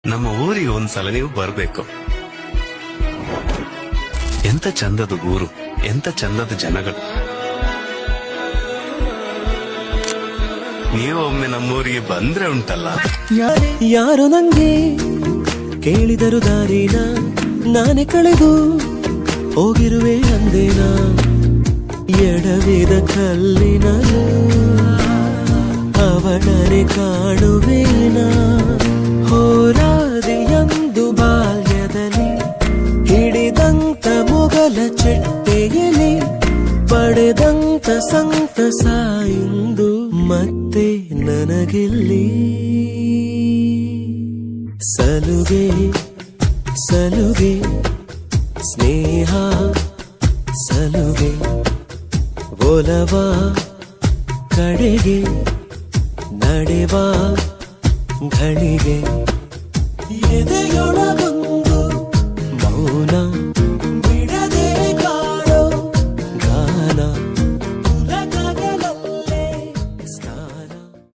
ನಮ್ಮ ಊರಿಗೆ ಒಂದ್ಸಲ ನೀವು ಬರ್ಬೇಕು. ಎಂತ ಚಂದದ ಊರು, ಎಂತ ಚಂದದ ಜನಗಳು. ನೀವು ಒಮ್ಮೆ ನಮ್ಮೂರಿಗೆ ಬಂದ್ರೆ ಉಂಟಲ್ಲ, ಯಾರು ನಂಗೆ ಕೇಳಿದರು ದಾರಿನ ನಾನೇ ಕಳೆದು ಹೋಗಿರುವೆ ಅಂದೇನ. ಎಡವಿದ ಕಲ್ಲಿನಲ್ಲೂ ಅವಳನೆ ಕಾಣುವೇನಾ. ಹೋರಾದಿಯಂದು ಬಾಲ್ಯದಲ್ಲಿ ಹಿಡಿದಂತ ಮೊಗಲ ಚೆಟ್ಟೆಯಲ್ಲಿ ಪಡೆದಂತ ಸಂತಸ ಇಂದು ಮತ್ತೆ ನನಗಿಲ್ಲಿ. ಸಲುಗೆ ಸಲುಗೆ ಸ್ನೇಹ ಸಲುಗೆ ಒಲವ ಕಡೆಗೆ ನಡೆವ ಘಳಿಗೆ ಎದೆಯೊಳಗ